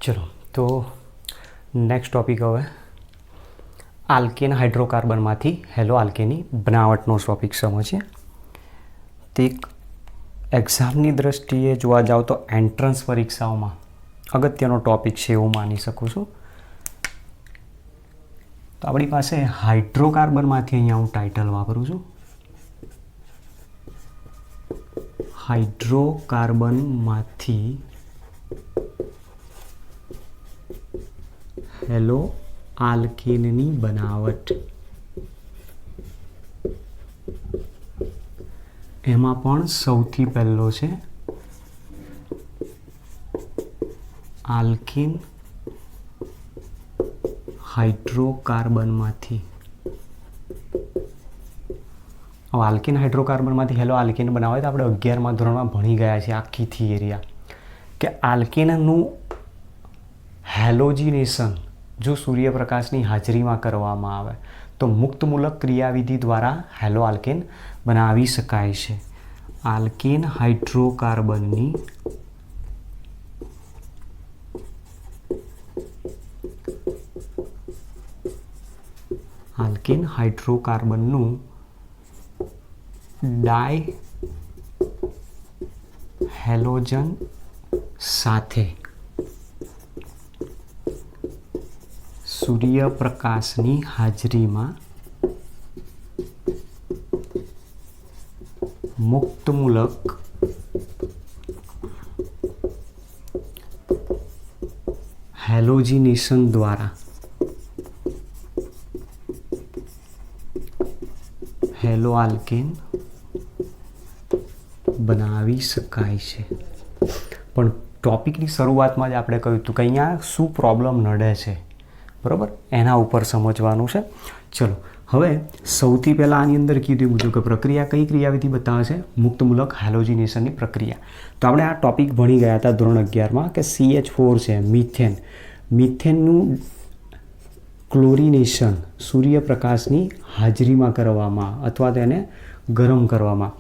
चलो तो next topic हवे आल्केन हाइड्रोकार्बनमांथी हेलो आल्केननी बनावटनो टॉपिक समझीए। तो एक एक्जामनी दृष्टिए जोवा जाओ तो एंट्रन्स परीक्षाओमां अगत्यनो टॉपिक छे एवुं मानी शकું છું। तो आपणी पासे हाइड्रोकार्बनमांथी अहींया हूँ टाइटल वापरूं छुं। हाइड्रोकार्बनमांथी हेलो आल्केननी बनावट एमां पण सौथी पहेलो छे आल्केन हाइड्रोकार्बनमांथी। आल्केन हाइड्रोकार्बनमांथी हेलो आल्केन बनावे तो आपणे 11मा धोरणमां भणी गया छे आखी थियरी के आल्केननुं हेलोजिनेशन जो सूर्यप्रकाशनी हाजरीमां करवामां आवे तो मुक्तमूलक क्रियाविधि द्वारा हेलो आल्केन बनावी शकाय छे। आल्केन हाइड्रोकार्बननी आल्केन हाइड्रोकार्बननुं डाई हेलोजन साथे सूर्यप्रकाशनी हाजरीमां मुक्तमूलक हेलोजिनेशन द्वारा हेलो आल्केन बनावी शकाय छे। पण टॉपिकनी शरूआतमां ज आपणे कह्युं हतुं के अहींया शुं प्रॉब्लम नडे छे, बराबर एना उपर समझवानुं छे। चलो हवे सौथी पहेला आनी अंदर कीधुं मुजब के प्रक्रिया कई क्रियाविधि बतावे छे मुक्तमूलक हेलोजिनेशननी प्रक्रिया। तो आपणे आ टॉपिक भणी गया हता धोरण 11 मां के CH4 छे मीथेन, मीथेननुं क्लोरिनेशन सूर्यप्रकाशनी हाजरीमां करवामां अथवा तेने गरम करवामां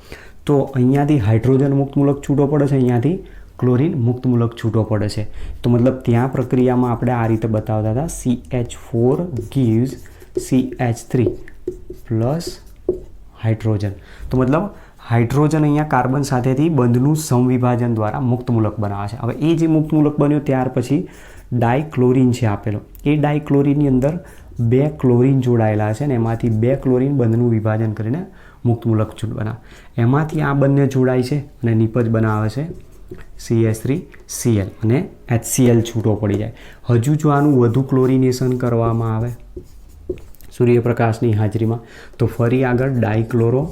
तो अहींयाथी हाइड्रोजन मुक्तमूलक छूटो पड़े छे, अहींयाथी क्लोरीन मुक्तमूलक छूटो पड़े छे। तो मतलब त्या प्रक्रियामां आपणे आ रीते बतावता हता CH4 gives CH3 plus hydrogen. तो मतलब हाइड्रोजन अहींया कार्बन साथेथी बंधनुं समविभाजन द्वारा मुक्तमूलक बनावे छे। हवे ए जे मुक्तमूलक बन्यो त्यार पछी डाइक्लोरीन छे आपेलो, ए डाइक्लोरीननी अंदर 2 क्लोरीन जोड़ायेला छे ने एमांथी 2 क्लोरीन बंधनुं विभाजन करीने मुक्तमूलक छूट बनावे। एमांथी आ बंने जोड़ाय छे अने निपज बनावे छे CH3Cl અને HCl छूटो पड़ी जाए। हजू जो आनुं वधु क्लोरिनेशन करवामां आवे सूर्यप्रकाशनी हाजरीमां तो फरी आगळ डाइक्लोरो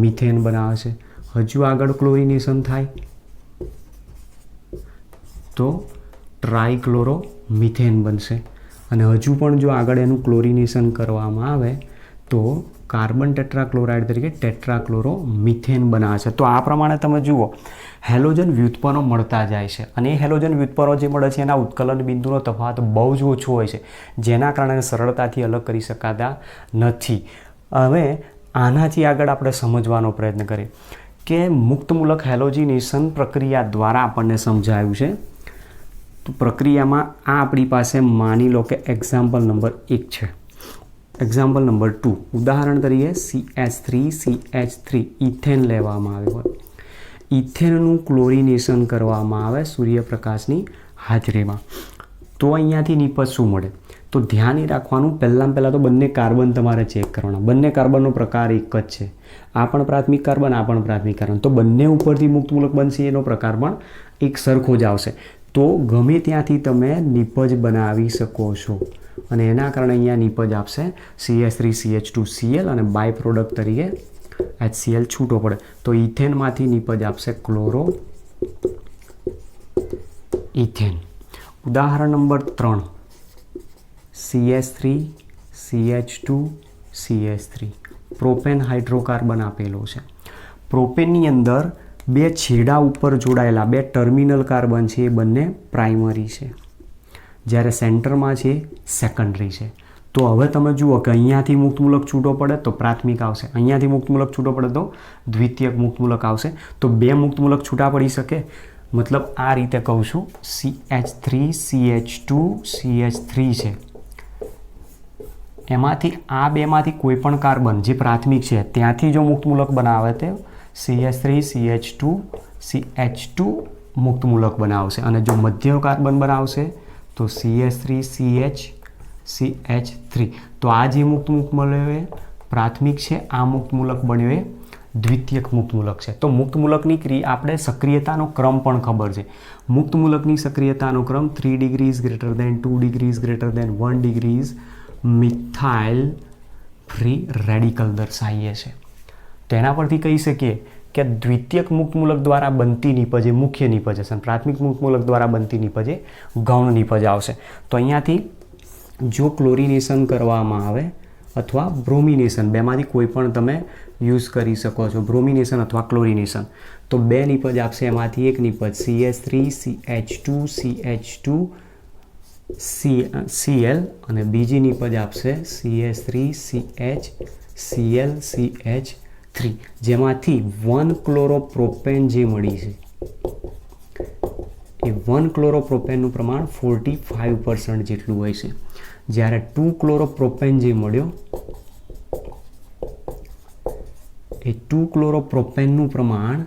मीथेन बनावे छे। हजू आगळ क्लोरिनेशन थाय तो ट्राइक्लोरो मीथेन बनशे अने हजू पण जो आगळ एनुं क्लोरिनेशन करवामां आवे तो कार्बन टेट्राक्लोराइड तरीके टेट्राक्लोरो मीथेन बनावे छे। तो आ प्रमाणे तमे जुओ हेलोजन व्युत्पन्नो मळता जाय छे अने हेलोजन व्युत्पन्नो जे मळे छे एना उत्कलन बिंदुनो तफावत बहु ज ओछो होय छे जेना कारणे सरळताथी अलग करी शकाता नथी। हवे आनाथी आगळ आपणे समजવાનો प्रयत्न करीए के मुक्तमूलक हेलोजिनेशन प्रक्रिया द्वारा आपणने समजाव्युं छे। तो प्रक्रियामां आ आपणी पासे मानी लो के एक्जाम्पल नंबर 1 छे। एक्जाम्पल नंबर 2 उदाहरण तरीके CH3CH3 इथेन लेवामां आव्युं होय। इथेननुं क्लोरिनेशन करवामां आवे सूर्यप्रकाशनी हाजरीमां तो अहींयाथी निपज शुं मळे। तो ध्यान ए राखवानुं पहेला तो बंने कार्बन तमारे चेक करवाना। बंने कार्बननो प्रकार एक ज छे, आ पण प्राथमिक कार्बन आ पण प्राथमिक कार्बन तो बंने उपरथी मुक्तमूलक बनशे एनो प्रकार पण एक सरखो ज आवशे। तो गमे त्यांथी तमे निपज बनावी शको छो અને એના કારણે અહીંયા નિપજ આપશે CH3CH2Cl અને બાય પ્રોડક્ટ તરીકે HCl છૂટો પડે તો ઇથેનમાંથી નિપજ આપશે ક્લોરો ઇથેન। ઉદાહરણ નંબર 3 CH3CH2CH3 પ્રોપેન હાઇડ્રોકાર્બન આપેલો છે। પ્રોપેનની અંદર 2 છેડા ઉપર જોડાયેલા 2 ટર્મિનલ કાર્બન છે એ બંને પ્રાઇમરી છે જ્યારે સેન્ટરમાં છે સેકન્ડરી છે। तो हवे तमे जुओ कि अहींयाथी मुक्तमूलक छूटो पड़े तो प्राथमिक आवशे, अहींयाथी मुक्तमूलक छूटो पड़े तो द्वितीयक मुक्तमूलक आवशे। तो 2 मुक्तमूलक छूटा पड़ी शके મતલબ આ રીતે કહું છું, CH3 CH2 CH3 છે, એમાંથી આ બેમાંથી કોઈ પણ કાર્બન જે પ્રાથમિક છે ત્યાંથી જો મુક્ત મૂલક બનાવે તે CH3 CH2 CH2 મુક્ત મૂલક બનાવશે, અને જો મધ્ય કાર્બન બનાવશે તો CH3 CH3. તો આ જે મુક્ત મૂલક મળ્યો એ પ્રાથમિક છે, આ મુક્ત મૂલક બન્યો એ દ્વિતીયક મુક્ત મૂલક છે. તો મુક્ત મૂલકની આપણે સક્રિયતાનો ક્રમ પણ ખબર છે. મુક્ત મૂલકની સક્રિયતાનો ક્રમ 3 degrees greater than 2 degrees greater than 1 degrees methyl free radical દર્શાવીએ છીએ. તેના પરથી કહી શકીએ કે દ્વિતીયક મુક્ત મૂલક દ્વારા બનતી નિપજ એ મુખ્ય નિપજ હશે, પ્રાથમિક મુક્ત મૂલક દ્વારા બનતી નિપજ એ ગૌણ નિપજ આવશે. તો અહીંયાથી જો ક્લોરિનેશન કરવામાં આવે અથવા બ્રોમિનેશન, બેમાંથી કોઈ પણ તમે યુઝ કરી શકો છો, બ્રોમિનેશન અથવા ક્લોરિનેશન, તો બે નિપજ આપશે. એમાંથી એક નિપજ CH3 CH2 CH2 Cl અને બીજી નિપજ આપશે CH3 CH Cl CH3, જેમાંથી 1 ક્લોરોપ્રોપેન જે મળી છે એ 1 ક્લોરોપ્રોપેનનું પ્રમાણ 45% જેટલું હોય છે, જ્યારે 2 ક્લોરોપ્રોપેન જે મળ્યો એ 2 ક્લોરોપ્રોપેનનું પ્રમાણ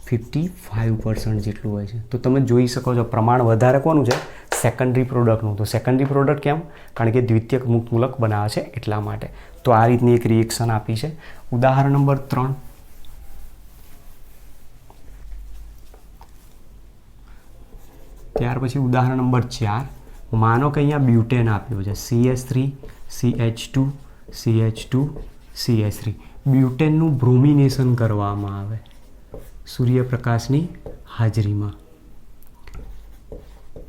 55% જેટલું હોય છે. તો તમે જોઈ શકો છો પ્રમાણ વધારે કોનું છે? સેકન્ડરી પ્રોડક્ટનું. તો સેકન્ડરી પ્રોડક્ટ કેમ? કારણ કે દ્વિતીયક મુક્ત મૂલક બનાવે છે એટલા માટે. તો આ રીતની એક રિએક્શન આપી છે. ઉદાહરણ નંબર 3. ત્યાર પછી ઉદાહરણ નંબર 4. માનો કે અહીંયા બ્યુટેન આપ્યું છે CH3 CH2 CH2 CH3. બ્યુટેનનું bromination કરવામાં આવે સૂર્યપ્રકાશની હાજરીમાં.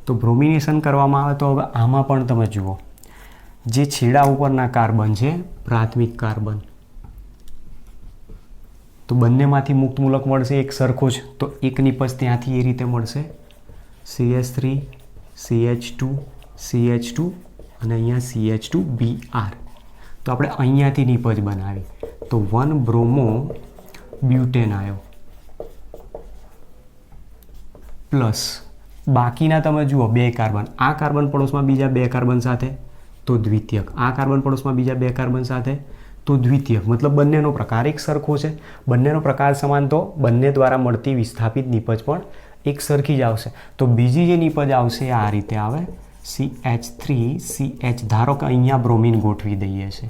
તો બ્રોમિનેશન કરવામાં આવે તો હવે આમાં પણ તમે જુઓ, જે છેડા ઉપરના કાર્બન છે પ્રાથમિક કાર્બન, તો બંનેમાંથી મુક્ત મૂલક મળશે એક સરખો જ, તો એક નિપજ ત્યાંથી એ રીતે મળશે CH3 CH2 CH2 અને અહીંયા CH2Br. તો આપણે અહીંયાથી નિપજ બનાવી તો 1 બ્રોમો બ્યુટેન આવ્યો પ્લસ બાકીના તમે જુઓ 2 કાર્બન, આ કાર્બન પડોશમાં બીજા 2 કાર્બન સાથે તો દ્વિતીયક, આ કાર્બન પડોશમાં બીજા 2 કાર્બન સાથે તો દ્વિતીયક. મતલબ બંનેનો પ્રકાર એક સરખો છે, બંનેનો પ્રકાર સમાન, તો બંને દ્વારા મળતી વિસ્થાપિત નિપજ પણ એક સરખી જ આવશે. તો બીજી જે નિપજ આવશે આ રીતે આવે CH3 CH. ધારો કે અહીંયા બ્રોમિન ગોઠવી દઈએ છે,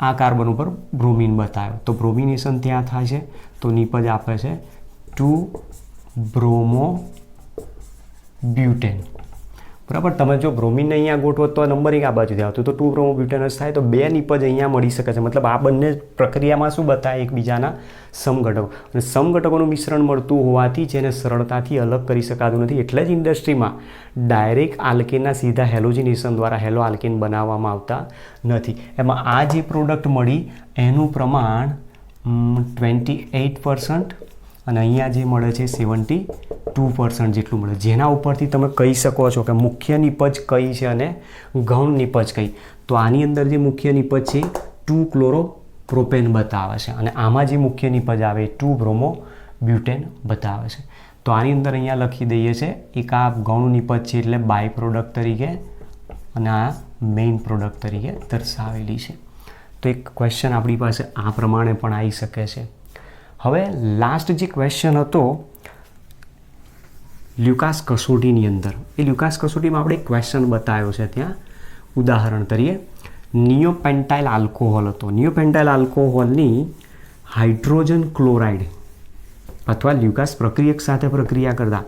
આ કાર્બન ઉપર બ્રોમિન બતાવ્યો તો બ્રોમિનેશન ત્યાં થાય છે, તો નિપજ આપે છે 2 બ્રોમો બ્યુટેન. બરાબર. તમે જો બ્રોમિનને અહીંયા ગોઠવો તો નંબરિંગ આ બાજુથી આવતું તો 2 બ્રોમો બ્યુટેન જ થાય. તો 2 નિપજ અહીંયા મળી શકે છે. મતલબ આ બંને પ્રક્રિયામાં શું બતાવે? એકબીજાના સમઘટકો, અને સમઘટકોનું મિશ્રણ મળતું હોવાથી જેને સરળતાથી અલગ કરી શકાતું નથી. એટલે જ ઇન્ડસ્ટ્રીમાં ડાયરેક્ટ આલ્કેનના સીધા હેલોજિનેશન દ્વારા હેલો આલ્કેન બનાવવામાં આવતા નથી. એમાં આ જે પ્રોડક્ટ મળી એનું પ્રમાણ 28% અને અહીંયા જે મળે છે 72% જેટલું મળે, જેના ઉપરથી તમે કહી શકો છો કે મુખ્ય નિપજ કઈ છે અને ગૌણ નિપજ કઈ. તો આની અંદર જે મુખ્ય નિપજ છે 2 ક્લોરોપ્રોપેન બતાવે છે, અને આમાં જે મુખ્ય નિપજ આવે 2 બ્રોમો બ્યુટેન બતાવે છે. તો આની અંદર અહીંયા લખી દઈએ છે એક આ ગૌણ નિપજ છે એટલે બાય પ્રોડક્ટ તરીકે, અને આ મેઇન પ્રોડક્ટ તરીકે દર્શાવેલી છે. તો એક ક્વેશ્ચન આપણી પાસે આ પ્રમાણે પણ આવી શકે છે. હવે લાસ્ટ જે ક્વેશ્ચન હતો લ્યુકાસ કસોટીની અંદર, એ લ્યુકાસ કસોટીમાં આપણે એક ક્વેશ્ચન બતાવ્યો છે ત્યાં ઉદાહરણ તરીકે. નિયોપેન્ટાઇલ આલ્કોહોલ હતો. નિયોપેન્ટાઇલ આલ્કોહોલની હાઇડ્રોજન ક્લોરાઇડ અથવા લ્યુકાસ પ્રક્રિયક સાથે પ્રક્રિયા કરતા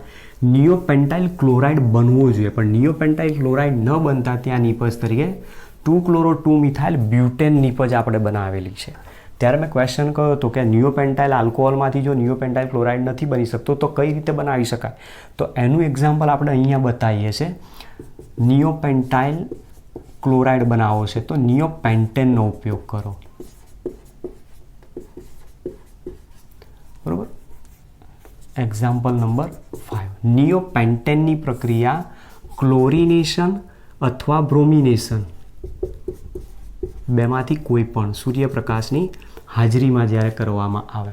નિયોપેન્ટાઇલ ક્લોરાઇડ બનવો જોઈએ, પણ નિયોપેન્ટાઇલ ક્લોરાઇડ ન બનતા ત્યાં નિપજ તરીકે 2 ક્લોરો 2 મિથાઇલ બ્યુટેન નિપજ આપણે બનાવેલી છે. ત્યારે મેં ક્વેશ્ચન કહ્યો હતો કે નિયોપેન્ટાઇલ આલ્કોહોલમાંથી જો નિયોપેન્ટાઇલ ક્લોરાઇડ નથી બની શકતો તો કઈ રીતે બનાવી શકાય? તો એનું એક્ઝામ્પલ આપણે અહીંયા બતાવીએ છીએ. નિયોપેન્ટાઇલ ક્લોરાઇડ બનાવવો છે તો નિયોપેન્ટેનનો ઉપયોગ કરો. બરોબર. Example number 5. નિયોપેન્ટેનની પ્રક્રિયા ક્લોરિનેશન અથવા બ્રોમિનેશન બેમાંથી કોઈ પણ સૂર્યપ્રકાશની હાજરીમાં જ્યારે કરવામાં આવે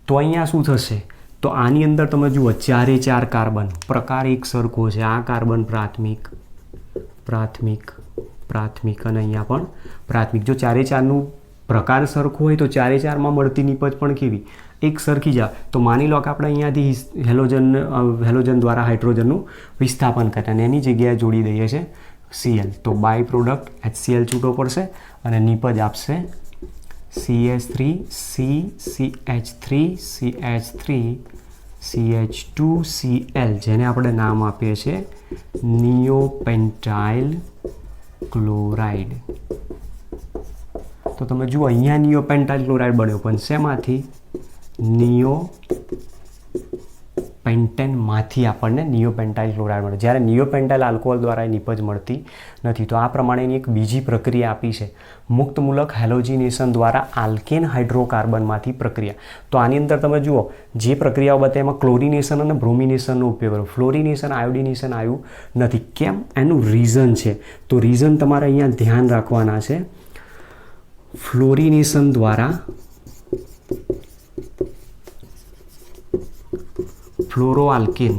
તો અહીંયા શું થશે તો આની અંદર તમે જુઓ 4 4 કાર્બન, પ્રકાર એક સરખો છે. આ કાર્બન પ્રાથમિક પ્રાથમિક પ્રાથમિક અને અહીંયા પણ પ્રાથમિક. જો 4 4નું પ્રકાર સરખો હોય તો 4 4માં મળતી નિપજ પણ કેવી એક સરખી જ. તો માની લો કે આપણે અહીંયાથી હેલોજન દ્વારા હાઇડ્રોજનનું વિસ્થાપન કરતા અને એની જગ્યાએ જોડી દઈએ છીએ Cl. તો બાય પ્રોડક્ટ HCl છૂટો પડશે અને નિપજ આપશે CH3 CCH3 CH3 CH2Cl, જેને આપણે નામ આપીએ છીએ નિયોપેન્ટાઇલ ક્લોરાઇડ. તો તમે જુઓ અહીંયા નિયોપેન્ટાઇલ ક્લોરાઇડ બન્યો, પણ શેમાંથી? નિયોપેન્ટેનમાંથી આપણને નિયોપેન્ટાઇલ ક્લોરાઇડ મળે, જ્યારે નિયોપેન્ટાઇલ આલ્કોહોલ દ્વારા નિપજ મળતી નથી. તો આ પ્રમાણેની એક બીજી પ્રક્રિયા આપી છે મુક્તમૂલક હેલોજિનેશન દ્વારા આલ્કેન હાઇડ્રોકાર્બનમાંથી પ્રક્રિયા. તો આની અંદર તમે જુઓ જે પ્રક્રિયાઓ બતાવી એમાં ક્લોરિનેશન અને બ્રોમિનેશનનો ઉપયોગ કર્યો. ફ્લોરિનેશન આયોડિનેશન આવ્યું નથી. કેમ? એનું રીઝન છે. તો રીઝન તમારે અહીંયા ધ્યાન રાખવાના છે. ફ્લોરિનેશન દ્વારા ફ્લોરોઆલ્કેન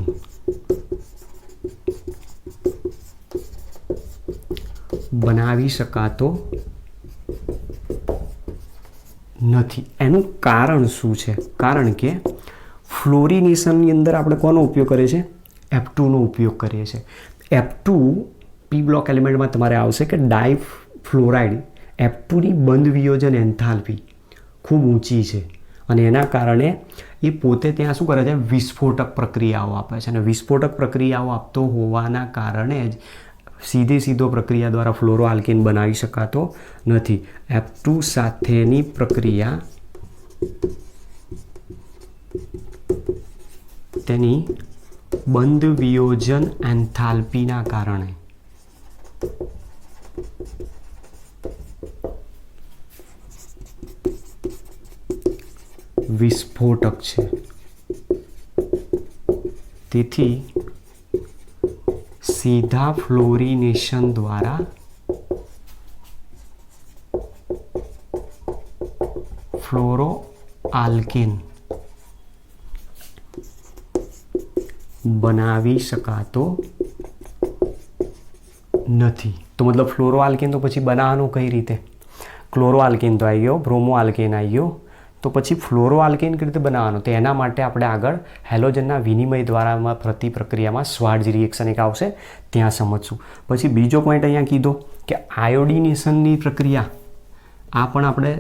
બનાવી શકાતો નથી. એનું કારણ શું છે? કારણ કે ફ્લોરિનેશનની અંદર આપણે કોનો ઉપયોગ કરીએ છીએ? F2નો ઉપયોગ કરીએ છીએ. F2 પી બ્લોક એલિમેન્ટમાં તમારે આવશે કે ડાયફ્લોરાઇડ F2ની બંધ વિયોજન એન્થાલ્પી ખૂબ ઊંચી છે અને એના કારણે એ પોતે ત્યાં શું કરે છે? વિસ્ફોટક પ્રક્રિયાઓ આપે છે. અને વિસ્ફોટક પ્રક્રિયાઓ આપતો હોવાના કારણે જ સીધો પ્રક્રિયા દ્વારા ફ્લોરોઆલ્કેન બનાવી શકાતો નથી. F2 સાથેની પ્રક્રિયા તેની બંધ વિયોજન એન્થાલ્પીના કારણે વિસ્ફોટક છે. તેથી સીધા ફ્લોરિનેશન દ્વારા ફ્લોરોઆલ્કેન બનાવી શકાતો નથી. તો મતલબ ફ્લોરોઆલ્કેન તો પછી બનાવવાનું કઈ રીતે? ક્લોરોઆલ્કેન તો આવી ગયો, બ્રોમોઆલ્કેન આવી ગયો, તો પછી ફ્લોરોઆલ્કેન કઈ રીતે બનાવવાનું? તો એના માટે આપણે આગળ હેલોજનના વિનિમય દ્વારા થતી પ્રક્રિયામાં સ્વાર્ટ્ઝ રિએક્શન એક આવશે, ત્યાં સમજશું. પછી બીજો પોઈન્ટ અહીંયા કીધો કે આયોડિનેશનની પ્રક્રિયા. આ પણ આપણે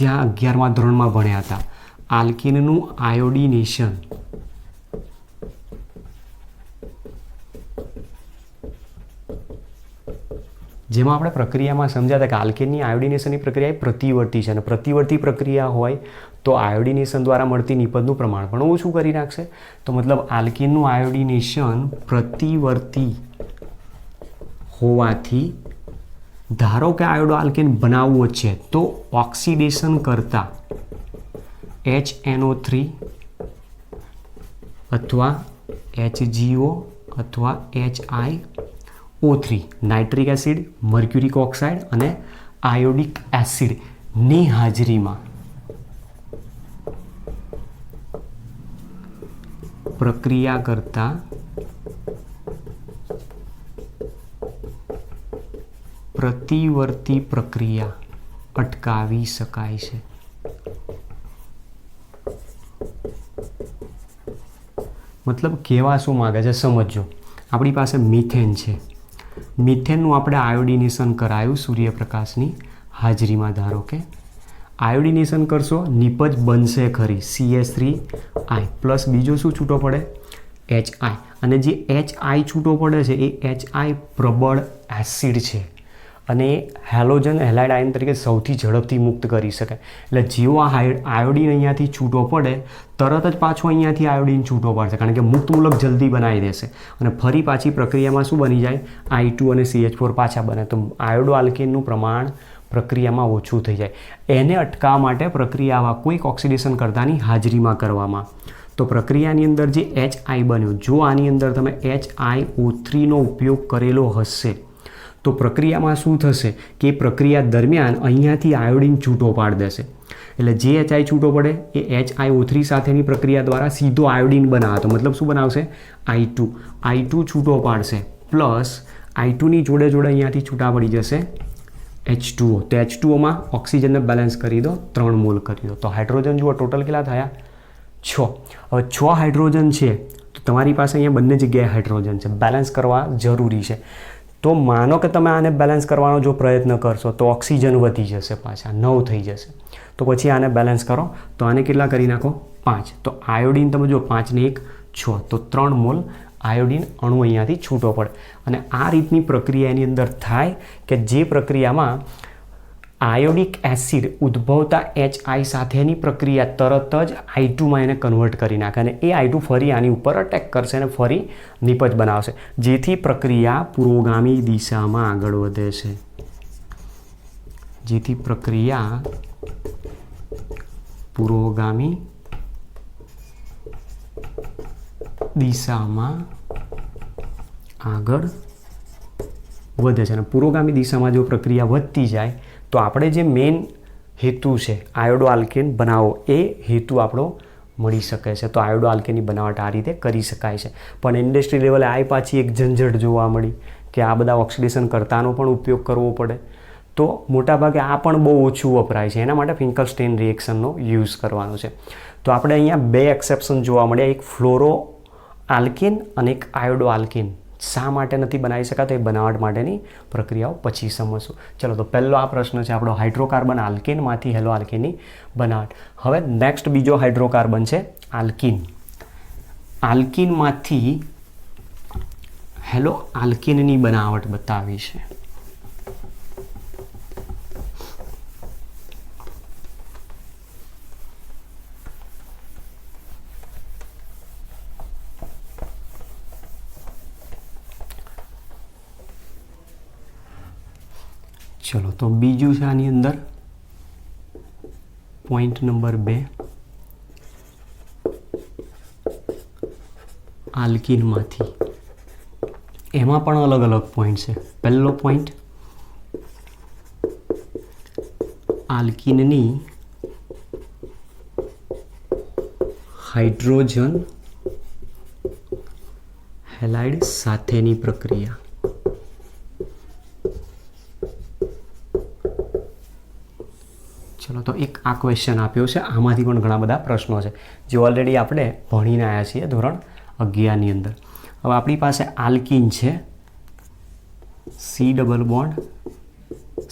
ત્યાં 11મા ધોરણમાં ભણ્યા હતા. આલ્કેનનું આયોડિનેશન જેમાં આપણે પ્રક્રિયામાં સમજ્યા હતા કે આલ્કેનની આયોડિનેશનની પ્રક્રિયા એ પ્રતિવર્તી છે અને પ્રતિવર્તી પ્રક્રિયા હોય તો આયોડિનેશન દ્વારા મળતી નિપજનું પ્રમાણ પણ ઓછું કરી નાખશે. તો મતલબ આલ્કેનનું આયોડિનેશન પ્રતિવર્તી હોવાથી ધારો કે આયોડો આલ્કેન બનાવવો છે તો ઓક્સિડેશન કરતા HNO3 અથવા HGO અથવા HiO3 nitric acid, mercuric oxide અને આયોડિક એસિડની હાજરીમાં પ્રક્રિયા કરતા પ્રતિવર્તી પ્રક્રિયા અટકાવી શકાય છે. મતલબ કહેવા શું માગે છે સમજો. આપણી પાસે મિથેન છે. મિથેનનું આપણે આયોડિનેશન કરાયું સૂર્યપ્રકાશની હાજરીમાં. ધારો કે આયોડિનેશન કરશો, નિપજ બનશે ખરી CH3I પ્લસ બીજો શું છૂટો પડે? HI. અને જે HI છૂટો પડે છે એ HI પ્રબળ એસિડ છે અને હેલોજન હેલાઇડ આયન તરીકે સૌથી ઝડપથી મુક્ત કરી શકાય. એટલે જેવો આ આયોડિન અહીંયાથી છૂટો પડે તરત જ પાછો અહીંયાથી આયોડિન છૂટો પડશે, કારણ કે મુક્તમૂલક જલ્દી બનાવી દેશે અને ફરી પાછી પ્રક્રિયામાં શું બની જાય? I2 અને CH4 પાછા બને. તો આયોડો આલ્કેનનું પ્રમાણ પ્રક્રિયામાં ઓછું થઈ જાય. એને અટકાવવા માટે પ્રક્રિયામાં કોઈક ઓક્સિડેશન કરતાની હાજરીમાં કરવામાં. તો પ્રક્રિયાની અંદર જે HI બન્યો, જો આની અંદર તમે HiO3નો ઉપયોગ કરેલો હશે તો પ્રક્રિયામાં શું થશે કે પ્રક્રિયા દરમિયાન અહીંયાથી આયોડિન છૂટો પાડી દેશે. એટલે જે HI છૂટો પડે એ HiO3 સાથેની પ્રક્રિયા દ્વારા સીધો આયોડિન બનાવે. તો મતલબ શું બનાવશે? I2 છૂટો પાડશે પ્લસ I2ની જોડે જોડે અહીંયાથી છૂટા પડી જશે H2O. તો H2Oમાં ઓક્સિજનને બેલેન્સ કરી દો, 3 મોલ કરી દો. તો હાઇડ્રોજન જુઓ ટોટલ કેટલા થયા? 6. હવે 6 હાઇડ્રોજન છે તો તમારી પાસે અહીંયા બંને જગ્યાએ હાઇડ્રોજન છે, બેલેન્સ કરવા જરૂરી છે. તો માનો કે તમે આને બેલેન્સ કરવાનો જો પ્રયત્ન કરશો તો ઓક્સિજન વધી જશે, પાછા 9 થઈ જશે. તો પછી આને બેલેન્સ કરો તો આને કેટલા કરી નાખો? 5. તો આયોડિન તમે જો 5 ને 1 6, તો 3 મોલ આયોડિન અણુ અહીંયાથી છૂટો પડે. અને આ રીતની પ્રક્રિયા એની અંદર થાય કે જે પ્રક્રિયામાં આયોડિક એસિડ ઉદ્ભવતા HI સાથેની પ્રક્રિયા તરત જ I2માં એને કન્વર્ટ કરી નાખે અને એ I2 ફરી આની ઉપર અટેક કરશે અને ફરી નિપજ બનાવશે, જેથી પ્રક્રિયા પુરોગામી દિશામાં આગળ વધે છે. જેથી પ્રક્રિયા પુરોગામી દિશામાં આગળ વધે છે. અને પુરોગામી દિશામાં જો પ્રક્રિયા વધતી જાય તો આપણે જે મેઇન હેતુ છે આયોડો આલ્કેન બનાવો, એ હેતુ આપણો મળી શકે છે. તો આયોડો આલ્કેનની બનાવટ આ રીતે કરી શકાય છે. પણ ઇન્ડસ્ટ્રી લેવલે આ પાછી એક ઝંઝટ જોવા મળી કે આ બધા ઓક્સિડેશન કરતાનો પણ ઉપયોગ કરવો પડે. તો મોટાભાગે આ પણ બહુ ઓછું વપરાય છે. એના માટે ફિંકલસ્ટેન રિએક્શનનો યુઝ કરવાનો છે. તો આપણે અહીંયા 2 એક્સેપ્શન જોવા મળ્યા, એક ફ્લોરો આલ્કેન અને એક આયોડો આલ્કેન. શા માટે નથી બનાવી શકાતો એ બનાવટ માટેની પ્રક્રિયાઓ પછી સમજશું. ચલો, તો પહેલો આ પ્રશ્ન છે આપણો હાઇડ્રોકાર્બન આલ્કેનમાંથી હેલો આલ્કેનની બનાવટ. હવે નેક્સ્ટ બીજો હાઇડ્રોકાર્બન છે આલ્કીન. આલ્કીનમાંથી હેલો આલ્કેનની બનાવટ બતાવી છે. ચલો, તો બીજું છે આની અંદર પોઈન્ટ નંબર 2 આલ્કીનમાંથી. એમાં પણ અલગ અલગ પોઈન્ટ છે. પહેલો પોઈન્ટ, આલ્કીનની હાઇડ્રોજન હેલાઇડ સાથેની પ્રક્રિયા. ચલો, તો એક આ ક્વેશ્ચન આપ્યો છે. આમાંથી પણ ઘણા બધા પ્રશ્નો છે જે ઓલરેડી આપણે ભણીને આવ્યા છીએ ધોરણ 11ની અંદર. હવે આપણી પાસે આલ્કીન છે, C ડબલ બોન્ડ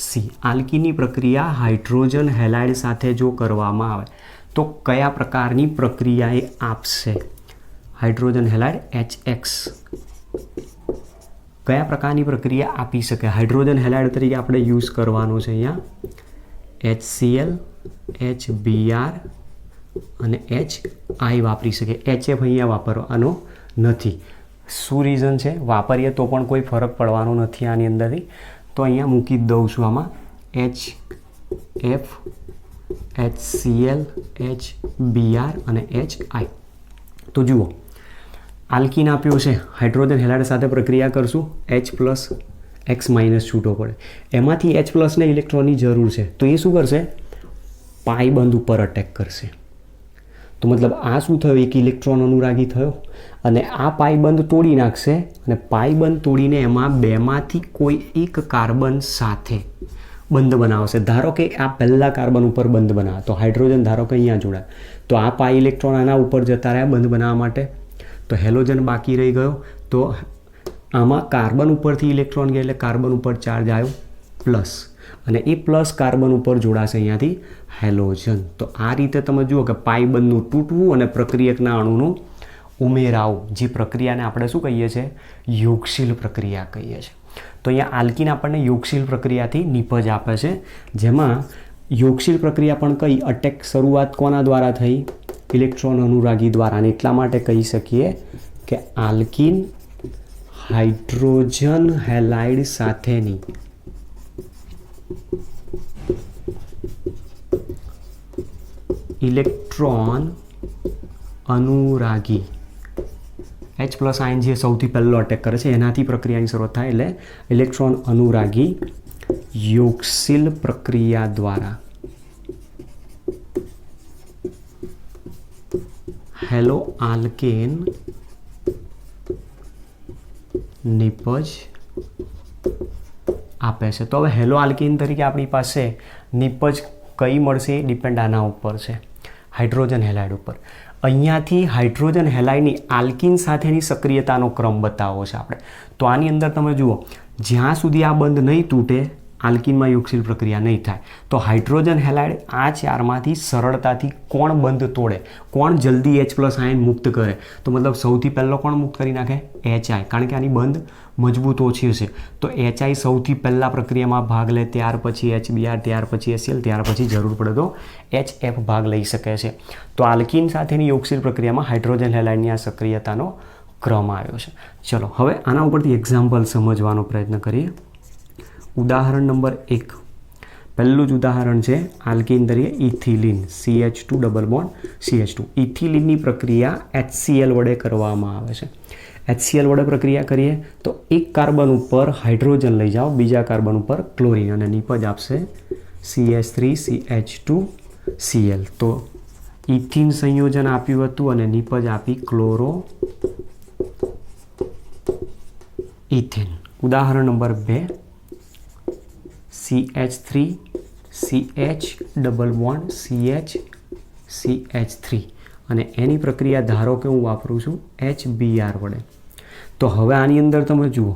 C. આલ્કીનની પ્રક્રિયા હાઇડ્રોજન હેલાઇડ સાથે જો કરવામાં આવે તો કયા પ્રકારની પ્રક્રિયા એ આપશે? હાઇડ્રોજન હેલાઇડ HX કયા પ્રકારની પ્રક્રિયા આપી શકે? હાઇડ્રોજન હેલાઇડ તરીકે આપણે યુઝ કરવાનો છે અહીંયા HCl, HBr અને HI વાપરી શકે. HF અહીંયા વાપરવાનો નથી. શું રીઝન છે? વાપરીએ તો પણ કોઈ ફરક પડવાનો નથી આની અંદરથી. તો અહીંયા મૂકી દઉં છું આમાં HF, HCl, HBr અને HI. તો જુઓ, આલ્કીન આપ્યો છે, હાઇડ્રોજન હેલાઇડ સાથે પ્રક્રિયા કરશું, H પ્લસ X માઇનસ છૂટો પડે. એમાંથી H પ્લસને ઇલેક્ટ્રોનની જરૂર છે તો એ શું કરશે? પાઈ બંધ ઉપર અટેક કરશે. તો મતલબ આ શું થયું? એક ઇલેક્ટ્રોન અનુરાગી થયો અને આ પાઈ બંધ તોડી નાખશે અને પાઈ બંધ તોડીને એમાં બેમાંથી કોઈ એક કાર્બન સાથે બંધ બનાવશે. ધારો કે આ પહેલા કાર્બન ઉપર બંધ બનાવે તો હાઇડ્રોજન ધારો કે અહીંયા જોડાય તો આ પાઈ ઇલેક્ટ્રોન આના ઉપર જતા રહ્યા બંધ બનાવવા માટે, તો હેલોજન બાકી રહી ગયો. તો આમાં કાર્બન ઉપરથી ઇલેક્ટ્રોન ગયા એટલે કાર્બન ઉપર ચાર્જ આવ્યો પ્લસ, અને એ પ્લસ કાર્બન ઉપર જોડાશે અહીંયાથી હેલોજન. તો આ રીતે તમે જુઓ કે પાઈ બંધનું તૂટવું અને પ્રક્રિયકના અણુનું ઉમેરાવું, જે પ્રક્રિયાને આપણે શું કહીએ છીએ? યોગશીલ પ્રક્રિયા કહીએ છીએ. તો અહીંયા આલ્કીન આપણને યોગશીલ પ્રક્રિયાથી નિપજ આપે છે, જેમાં યોગશીલ પ્રક્રિયા પણ કઈ અટેક શરૂઆત કોના દ્વારા થઈ? ઇલેક્ટ્રોન અનુરાગી દ્વારા. અને એટલા માટે કહી શકીએ કે આલ્કીન હાઇડ્રોજન હેલાઇડ સાથેની ઇલેક્ટ્રોન અનુરાગી H પ્લસ આયન જે સૌથી પહેલો અટેક કરે છે એનાથી પ્રક્રિયાની શરૂઆત થાય એટલે ઇલેક્ટ્રોન અનુરાગી યોગશીલ પ્રક્રિયા દ્વારા હેલો આલ્કેન નિપજ આપે છે. તો હવે હેલો આલ્કેન તરીકે આપણી પાસે નિપજ કઈ મળશે? ડિપેન્ડ આના ઉપર છે, હાઇડ્રોજન હેલાઇડ ઉપર. અહીંયાથી હાઇડ્રોજન હેલાઇડની આલ્કીન સાથેની સક્રિયતાનો ક્રમ બતાવવો છે આપણે. તો આની અંદર તમે જુઓ, જ્યાં સુધી આ બંધ નહીં તૂટે આલ્કીનમાં યોગશીલ પ્રક્રિયા નહીં થાય. તો હાઇડ્રોજન હેલાઇડ આ ચારમાંથી સરળતાથી કોણ બંધ તોડે, કોણ જલ્દી H+ આયન મુક્ત કરે? તો મતલબ સૌથી પહેલો કોણ મુક્ત કરી નાખે? HI, કારણ કે આની બંધ મજબૂત ઓછી હશે. તો HI સૌથી પહેલાં પ્રક્રિયામાં ભાગ લે, ત્યાર પછી HBr, ત્યાર પછી HCl, ત્યાર પછી જરૂર પડે તો HF ભાગ લઈ શકે છે. તો આલ્કીન સાથેની યોગશીલ પ્રક્રિયામાં હાઇડ્રોજન હેલાઇડની આ સક્રિયતાનો ક્રમ આવ્યો છે. ચલો હવે આના ઉપરથી એક્ઝામ્પલ સમજવાનો પ્રયત્ન કરીએ. ઉદાહરણ નંબર 1, પહેલું જ ઉદાહરણ છે આલ્કીન તરીકે ethylene, CH2 double bond CH2. ઇથિલિનની પ્રક્રિયા HCl વડે કરવામાં આવે છે. HCl વડે પ્રક્રિયા કરીએ તો એક કાર્બન ઉપર હાઇડ્રોજન લઈ જાઓ, બીજા કાર્બન ઉપર ક્લોરીન, અને નિપજ આપશે CH3CH2Cl. તો ઇથિન સંયોજન આપ્યું હતું અને નિપજ આપી ક્લોરો ઇથેન. ઉદાહરણ number 2, CH3CH double bond CH3, અને એની પ્રક્રિયા ધારો કે હું વાપરું છું HBr વડે. તો હવે આની અંદર તમે જુઓ,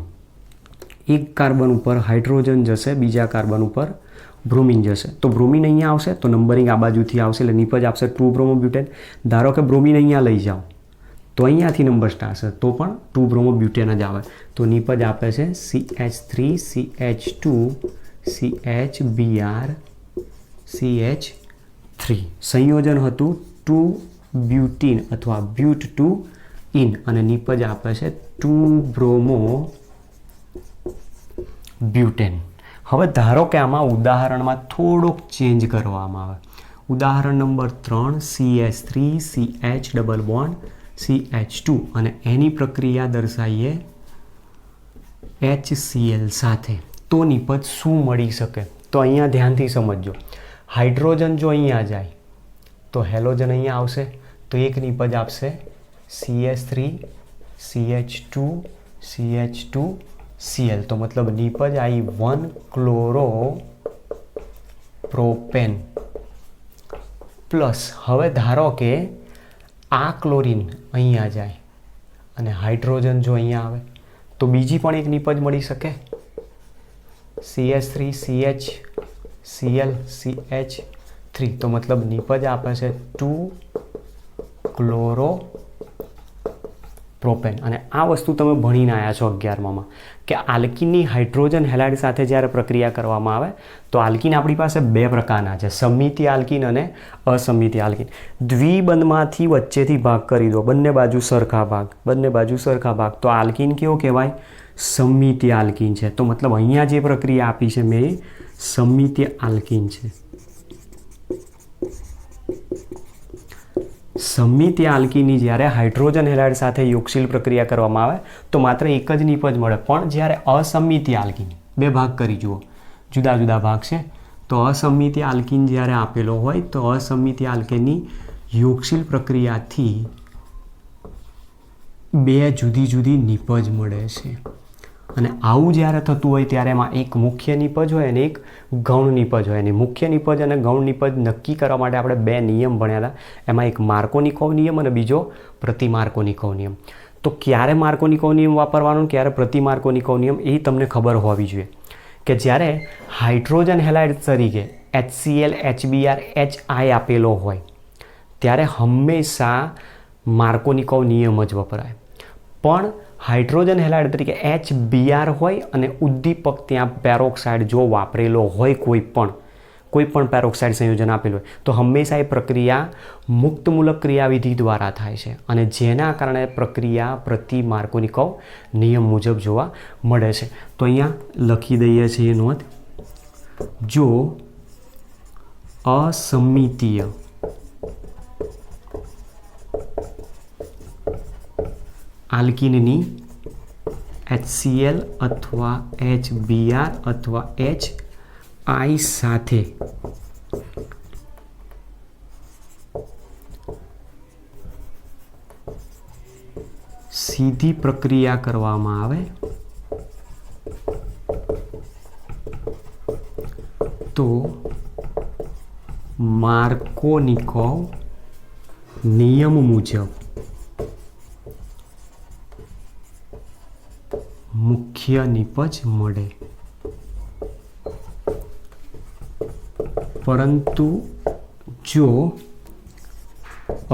એક કાર્બન ઉપર હાઇડ્રોજન જશે, બીજા કાર્બન ઉપર બ્રોમિન જશે. તો બ્રોમિન અહીંયા આવશે તો નંબરિંગ આ બાજુથી આવશે એટલે નિપજ આપશે 2 બ્રોમોબ્યુટેન. ધારો કે બ્રોમિન અહીંયા લઈ જાઓ તો અહીંયાથી નંબર સ્ટાર્ટ હશે તો પણ 2 બ્રોમોબ્યુટેન જ આવે. તો નિપજ આપે છે CH3CH2CHBr CH3. સંયોજન હતું 2 બ્યુટીન અથવા બ્યુટ 2 ઇન, અને નિપજ આપે છે 2 બ્રોમો બ્યુટેન. હવે ધારો કે આમાં ઉદાહરણમાં થોડોક ચેન્જ કરવામાં આવે. ઉદાહરણ number 3, CH3CH double bond CH2, અને એની પ્રક્રિયા દર્શાવીએ HCl સાથે. તો નિપજ શું મળી શકે? તો અહીંયા ધ્યાનથી સમજજો. હાઇડ્રોજન જો અહીંયા જાય તો હેલોજન અહીંયા આવશે, તો એક નિપજ આપશે CH3CH2CH2Cl. તો મતલબ નિપજ આવી 1 ક્લોરો પ્રોપેન પ્લસ. હવે ધારો કે આ ક્લોરીન અહીંયા જાય અને હાઇડ્રોજન જો અહીંયા આવે તો બીજી પણ એક નિપજ મળી શકે, CH3CHCl CH3. તો મતલબ નિપજ આપે છે 2 ક્લોરો પ્રોપેન. અને આ વસ્તુ તમે ભણીને આવ્યા છો 11માં કે આલ્કીનની હાઇડ્રોજન હેલાઇડ સાથે જ્યારે પ્રક્રિયા કરવામાં આવે તો આલ્કીન આપણી પાસે 2 પ્રકારના છે, સમમિતીય આલ્કીન અને અસમમિતીય આલ્કીન. દ્વિબંધમાંથી વચ્ચેથી ભાગ કરી દો, બંને બાજુ સરખા ભાગ, બંને બાજુ સરખા ભાગ. તો આલ્કીન કેવો કહેવાય? સમમિતીય આલ્કીન છે. તો મતલબ અહીંયા જે પ્રક્રિયા આપી છે મેં સમમિતીય આલ્કીન છે. સમમિતીય આલ્કીનની જ્યારે હાઇડ્રોજન હેલાઇડ સાથે યોગશીલ પ્રક્રિયા કરવામાં આવે તો માત્ર એક જ નિપજ મળે. પણ જ્યારે અસમમિતીય આલ્કીન, 2 ભાગ કરી જુઓ, જુદા જુદા ભાગ છે. તો અસમમિતીય આલ્કીન જ્યારે આપેલો હોય તો અસમમિતીય આલ્કીનની યોગશીલ પ્રક્રિયાથી 2 જુદી જુદી નિપજ મળે છે. અને આવું જ્યારે થતું હોય ત્યારે એમાં એક મુખ્ય નિપજ હોય અને એક ગૌણ નિપજ હોય. અને મુખ્ય નિપજ અને ગૌણ નિપજ નક્કી કરવા માટે આપણે 2 નિયમ ભણ્યા હતા. એમાં એક માર્કોનિકોવ નિયમ અને બીજો પ્રતિમાર્કોનિકોવ નિયમ. તો ક્યારે માર્કોનિકોવ નિયમ વાપરવાનો, ક્યારે પ્રતિમાર્કોનિકોવ નિયમ, એ તમને ખબર હોવી જોઈએ. કે જ્યારે હાઇડ્રોજન હેલાઇડ તરીકે HCl HBr HI આપેલો હોય ત્યારે હંમેશા માર્કોનિકોવ નિયમ જ વપરાય. પણ હાઇડ્રોજન હેલાઇડ તરીકે HBr હોય અને ઉદ્દીપક ત્યાં પેરોક્સાઇડ જો વાપરેલો હોય, કોઈ પણ પેરોક્સાઇડ સંયોજન આપેલું હોય તો હંમેશા એ પ્રક્રિયા મુક્તમૂલક ક્રિયાવિધિ દ્વારા થાય છે. અને જેના કારણે પ્રક્રિયા પ્રતિમાર્કોનિકોવ નિયમ મુજબ જોવા મળે છે. તો અહીંયા લખી દઈએ છીએ નોંધ. જો અસમમિતીય આલ્કીનની HCl અથવા HBr અથવા HI સાથે સીધી પ્રક્રિયા કરવામાં આવે તો માર્કોનિકોવ નિયમ મુજબ મુખ્ય નિપજ મળે, પરંતુ જો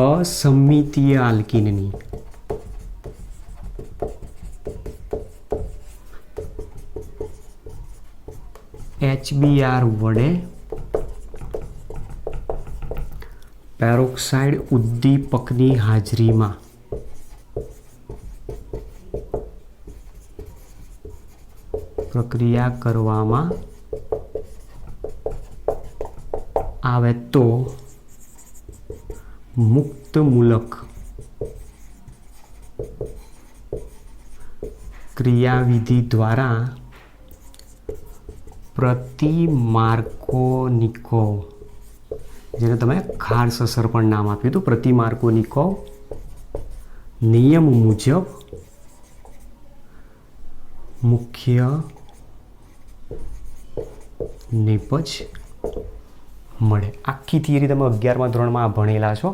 અસમિતીય આલ્કીનની HBr વડે પેરોક્સાઇડ ઉદ્દીપકની હાજરીમાં પ્રક્રિયા કરવામાં આવે તો મુક્તમૂલક ક્રિયાવિધિ દ્વારા પ્રતિ માર્કોનિકોવ, જેને તમે ખાસ અસર પણ નામ આપ્યું હતું, પ્રતિ માર્કોનિકોવ નિયમ મુજબ મુખ્ય નિપજ મળે. આખી થિયરી તમે 11મા ધોરણમાં ભણેલા છો.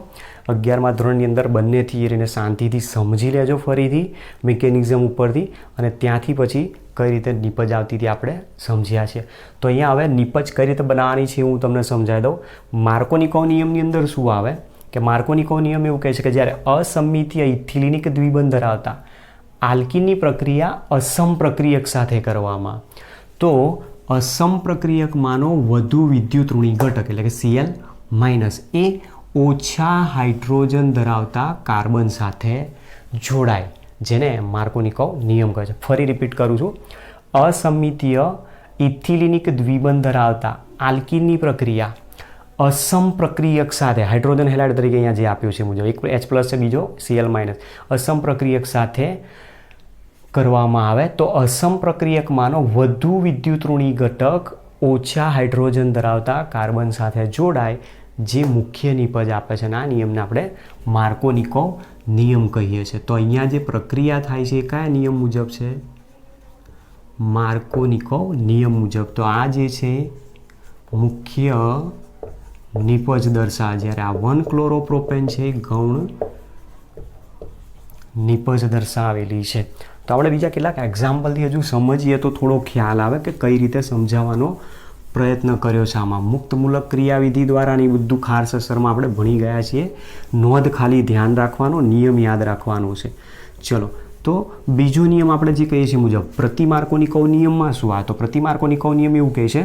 11મા ધોરણની અંદર બંને થિયરીને શાંતિથી સમજી લેજો ફરીથી મિકેનિઝમ ઉપરથી, અને ત્યાંથી પછી કઈ રીતે નિપજ આવતી હતી આપણે સમજ્યા છે. તો અહીંયા હવે નિપજ કઈ રીતે બનાવવાની છે હું તમને સમજાવી દઉં. માર્કોનિકોવ નિયમની અંદર શું આવે કે માર્કોનિકોવ નિયમ એવું કહે છે કે જ્યારે અસમિતીય ઇથિલિનિક દ્વિબંધ ધરાવતા આલ્કીનની પ્રક્રિયા અસમપ્રક્રિયક સાથે કરવામાં, તો અસમપ્રક્રિયકમાંનો વધુ વિદ્યુત ઋણી ઘટક એટલે કે Cl માઇનસ એ ઓછા હાઇડ્રોજન ધરાવતા કાર્બન સાથે જોડાય, જેને માર્કોનિકોવ નિયમ કહે છે. ફરી રિપીટ કરું છું. અસમિતીય ઇથિલિનિક દ્વિબંધ ધરાવતા આલ્કીનની પ્રક્રિયા અસમપ્રક્રિયક સાથે, હાઇડ્રોજન હેલાઇડ તરીકે અહીંયા જે આપ્યું છે મુજબ, એક H+ છે, બીજો Cl માઇનસ, અસમપ્રક્રિયક સાથે કરવામાં આવે તો અસમપ્રક્રિયકમાંનો વધુ વિદ્યુત ઋણી ઘટક ઓછા હાઇડ્રોજન ધરાવતા કાર્બન સાથે જોડાય, જે મુખ્ય નિપજ આપે છે. અને આ નિયમને આપણે માર્કોનિકોવ નિયમ કહીએ છીએ. તો અહીંયા જે પ્રક્રિયા થાય છે એ કયા નિયમ મુજબ છે? માર્કોનિકોવ નિયમ મુજબ. તો આ જે છે મુખ્ય નિપજ દર્શાવે. જ્યારે આ 1-ક્લોરોપ્રોપેન છે ગૌણ નિપજ દર્શાવેલી છે. તો આપણે બીજા કેટલાક એક્ઝામ્પલથી હજુ સમજીએ તો થોડો ખ્યાલ આવે કે કઈ રીતે સમજાવવાનો પ્રયત્ન કર્યો છે. આમાં મુક્તમૂલક ક્રિયાવિધિ દ્વારા ની બધું ખાસ અસરમાં આપણે ભણી ગયા છીએ. નોંધ ખાલી ધ્યાન રાખવાનો, નિયમ યાદ રાખવાનો છે. ચલો, તો બીજો નિયમ આપણે જે કહીએ છીએ મુજબ પ્રતિ માર્કોનિકોવ નિયમમાં શું આ? તો પ્રતિ માર્કોનિકોવ નિયમ એવું કહે છે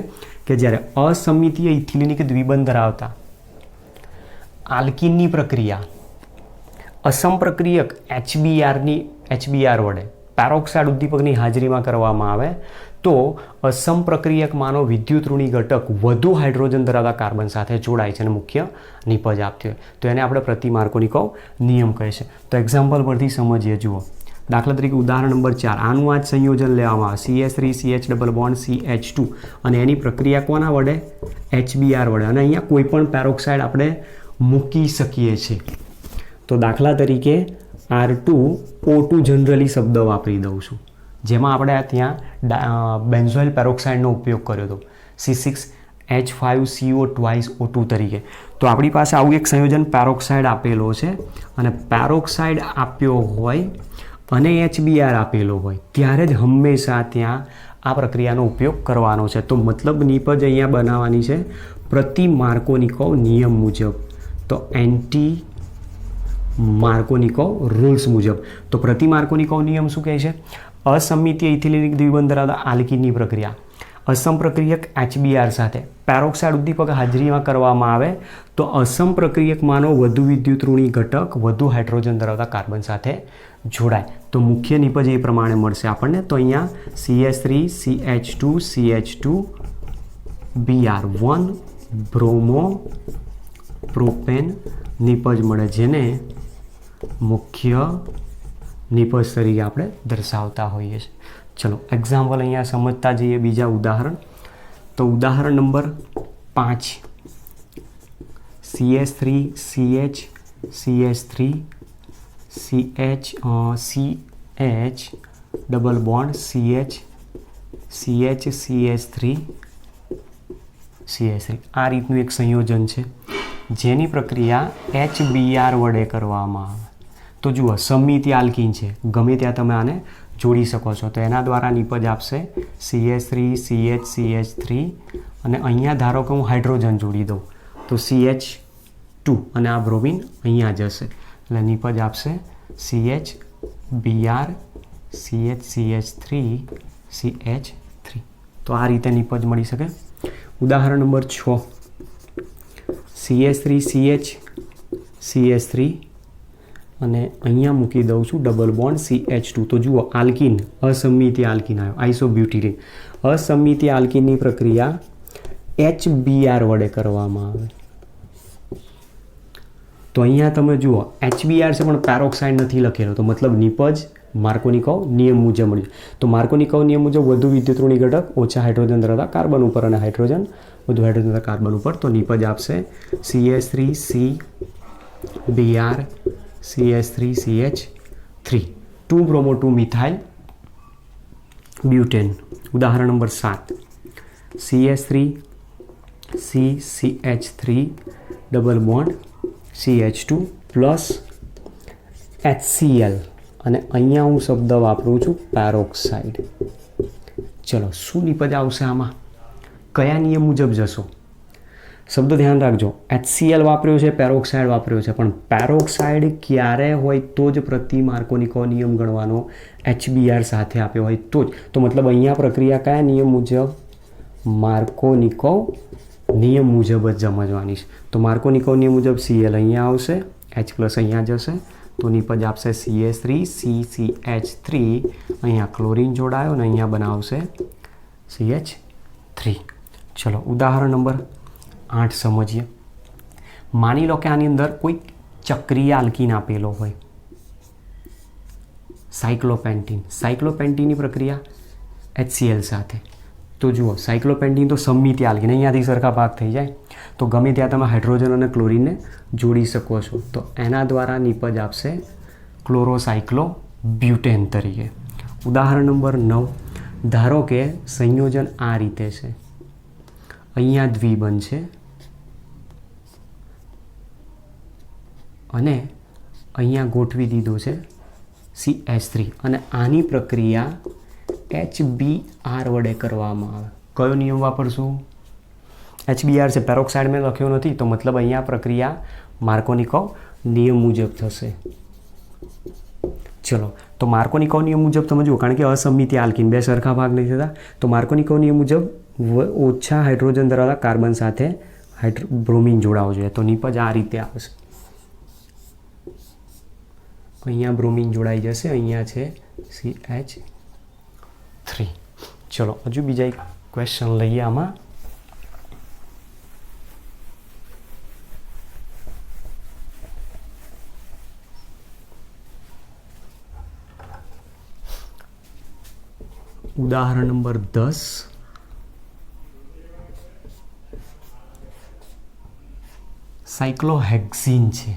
કે જ્યારે અસમિતીય ઇથિલિનિક દ્વિબંધ ધરાવતા આલ્કીનની પ્રક્રિયા અસમપ્રક્રિયક HBr વડે પેરોક્સાઇડ ઉદ્દીપકની હાજરીમાં કરવામાં આવે તો અસમપ્રક્રિયકમાંનો વિદ્યુત ઋણી ઘટક વધુ હાઇડ્રોજન ધરાવતા કાર્બન સાથે જોડાય છે અને મુખ્ય નિપજ આપતી હોય, તો એને આપણે પ્રતિ માર્કોનિકોવ નિયમ કહે છે. તો એક્ઝામ્પલ પરથી સમજીએ. જુઓ, દાખલા તરીકે ઉદાહરણ નંબર 4, આનું આ જ સંયોજન લેવામાં આવે CH3CH ડબલ બોન્ડ CH2 અને એની પ્રક્રિયા કોના વડે? HBr વડે. અને અહીંયા કોઈ પણ પેરોક્સાઇડ આપણે મૂકી શકીએ છીએ. તો દાખલા તરીકે R2O2 જનરલી શબ્દ વાપરી દઉં છું, જેમાં આપણે ત્યાં બેન્ઝોઇલ પેરોક્સાઇડનો ઉપયોગ કર્યો હતો C6H5CO ટ્વાઇસ O2 તરીકે. તો આપણી પાસે આવું એક સંયોજન પેરોક્સાઇડ આપેલો છે અને પેરોક્સાઇડ આપ્યો હોય અને HBr આપેલો હોય ત્યારે જ હંમેશા ત્યાં આ પ્રક્રિયાનો ઉપયોગ કરવાનો છે. તો મતલબ નિપજ અહીંયા બનાવવાની છે પ્રતિ માર્કોનિકોવ નિયમ મુજબ, તો એન્ટી માર્કોનિકોવ રૂલ્સ મુજબ. તો પ્રતિ માર્કોનિકોવ નિયમ શું કહે છે? અસમિતીય ઇથિલિનિક દ્વિબંધ ધરાવતા આલ્કીનની પ્રક્રિયા અસમપ્રક્રિયક HBr સાથે પેરોક્સાઇડ ઉદ્દીપક હાજરીમાં કરવામાં આવે તો અસમપ્રક્રિયકમાંનો વધુ વિદ્યુત ઋણી ઘટક વધુ હાઇડ્રોજન ધરાવતા કાર્બન સાથે જોડાય, તો મુખ્ય નિપજ એ પ્રમાણે મળશે આપણને. તો અહીંયા CH3CH2CH2Br1 બ્રોમો પ્રોપેન નિપજ મળે, જેને મુખ્ય નિપજ તરીકે આપણે દર્શાવતા હોઈએ છીએ. ચલો, એક્ઝામ્પલ અહીંયા સમજતા જઈએ. બીજા ઉદાહરણ, તો ઉદાહરણ number 5, CH3CH CH3 CH H double bond CH CH3 CH3 આ રીતનું એક સંયોજન છે જેની પ્રક્રિયા HBr વડે કરવામાં આવે. તો જુઓ સમમિતિ આલ્કીન છે, ગમે ત્યાં તમે આને જોડી શકો છો. તો એના દ્વારા નિપજ આપશે CH3 CH3 અને અહીંયા ધારો કે હું હાઇડ્રોજન જોડી દઉં તો CH2 અને આ બ્રોમિન અહીંયા જશે એટલે નિપજ આપશે CHBr CH3 CH3. તો આ રીતે નિપજ મળી શકે. ઉદાહરણ નંબર 6 CH3 CH3 અને અહીંયા મૂકી દઉં છું ડબલ બોન્ડ CH2. તો જુઓ આલ્કીન અસમિતિ આલ્કીન આવ્યો, આઇસોબ્યુટિરીન. અસમિતિ આલ્કીનની પ્રક્રિયા HBr વડે કરવામાં આવે. તો અહીંયા તમે જુઓ HBr છે પણ પેરોક્સાઇડ નથી લખેલો, તો મતલબ નિપજ માર્કોનિકોવ નિયમ મુજબ મળ્યું. તો માર્કોનિકોવ નિયમ મુજબ વધુ વિદ્યુતઋણી ઘટક ઓછા હાઇડ્રોજન ધરાવતા કાર્બન ઉપર અને હાઇડ્રોજન વધુ હાઇડ્રોજન ધરાવતા કાર્બન ઉપર. તો નિપજ આપશે CH3 CBr CH3 CH3 2 bromo 2 methyl butane. ઉદાહરણ number 7 CH3 CH3 double bond CH2 plus HCl અને અહીંયા હું શબ્દ વાપરું છું પેરોક્સાઇડ. ચલો શું નિપજ આવશે આમાં? કયા નિયમ મુજબ જશો? શબ્દ ધ્યાન રાખજો, HCl વાપર્યો છે, પેરોક્સાઇડ વાપર્યો છે, પણ પેરોક્સાઇડ ક્યારે હોય તો જ પ્રતિ માર્કોનિકોવ નિયમ ગણવાનો, HBr સાથે આપ્યો હોય તો જ. તો મતલબ અહીંયા પ્રક્રિયા કયા નિયમ મુજબ? માર્કોનિકોવ નિયમ મુજબ જ સમજવાની છે. તો માર્કોનિકોવ નિયમ મુજબ Cl અહીંયા આવશે, H પ્લસ અહીંયા જશે તો નિપજ આપશે CH3 CCH3. અહીંયા ક્લોરીન જોડાયો અને અહીંયા બનાવશે CH3. ચલો ઉદાહરણ નંબર 8 સમજીએ. માની લો કે આની અંદર કોઈ ચક્રીય આલ્કીન આપેલો હોય, સાયક્લોપેન્ટીન. સાયક્લોપેન્ટીનની પ્રક્રિયા HCl સાથે. તો જુઓ સાયક્લોપેન્ટીન તો સમમિતિ આલ્કીન, અહીંયાથી સરખા ભાગ થઈ જાય તો ગમે ત્યાં તમે હાઇડ્રોજન અને ક્લોરીનને જોડી શકો છો. તો એના દ્વારા નિપજ આપશે ક્લોરોસાયક્લોબ્યુટેન તરીકે. ઉદાહરણ નંબર 9 ધારો કે સંયોજન આ રીતે છે, અહીંયા દ્વિબંધ છે અને અહીંયા ગોઠવી દીધું છે CH3 અને આની પ્રક્રિયા HBr વડે કરવામાં આવે. કયો નિયમ વાપરશું? HBr છે, પેરોક્સાઇડ મેં લખ્યો નથી તો મતલબ અહીંયા પ્રક્રિયા માર્કોનિકોવ નિયમ મુજબ થશે. ચલો તો માર્કોનિકોવ નિયમ મુજબ તમે જુઓ, કારણ કે અસમિતિ આલ્કીન બે સરખા ભાગ નહીં થતા, તો માર્કોનિકોવ નિયમ મુજબ ઓછા હાઇડ્રોજન ધરાવતા કાર્બન સાથે બ્રોમિન જોડાવો જોઈએ. તો નિપજ આ રીતે આવશે, અહીંયા બ્રોમિન જોડાઈ જશે, અહીંયા છે CH3. ચલો હજુ બીજા એક ક્વેશ્ચન લઈએ આમાં. ઉદાહરણ નંબર 10 સાયક્લોહેક્ઝીન છે.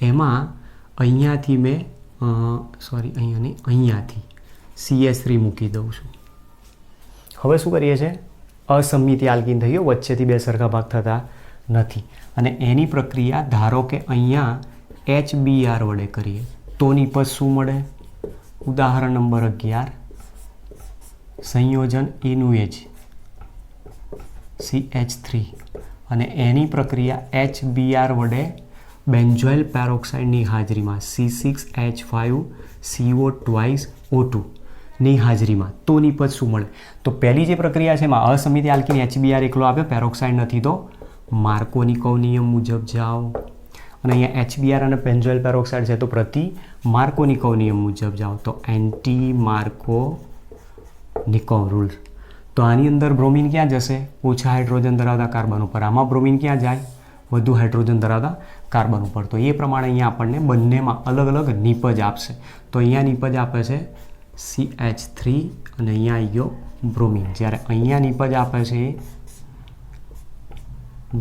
એમાં અહીંયાથી મેં અહીંયાથી CH3 મૂકી દઉં છું. હવે શું કરીએ છીએ? અસમિતિ આલ્કીન થઈ ગયો, વચ્ચેથી બે સરખા ભાગ થતા નથી અને એની પ્રક્રિયા ધારો કે અહીંયા HBr વડે કરીએ તો નિપજ શું મળે? ઉદાહરણ નંબર 11 સંયોજન એનું એ જ CH3 અને એની પ્રક્રિયા HBr વડે બેન્ઝોઇલ પેરોક્સાઇડની હાજરીમાં C6H5CO2 ની હાજરીમાં તો નિપજ શું મળે? તો પહેલી જે પ્રક્રિયા છે એમાં અસમિતિ આલ્કીન HBr એકલો આપ્યો, પેરોક્સાઇડ નથી તો માર્કોનિકોવ નિયમ મુજબ જાઓ અને અહીંયા HBr અને બેન્ઝોઇલ પેરોક્સાઇડ છે તો પ્રતિ માર્કોનિકોવ નિયમ મુજબ જાઓ. તો એન્ટી માર્કોનિકોવ રૂલ. તો આની અંદર બ્રોમિન ક્યાં જશે? ઓછા હાઇડ્રોજન ધરાવતા કાર્બન ઉપર. આમાં બ્રોમિન ક્યાં જાય? વધુ હાઇડ્રોજન ધરાવતા કાર્બન ઉપર. તો એ પ્રમાણે અહીંયા આપણને બંનેમાં અલગ અલગ નિપજ આપશે. તો અહીંયા નિપજ આપે છે CH3 અને અહીંયા આવી ગયો બ્રોમિન. જ્યારે અહીંયા નિપજ આપે છે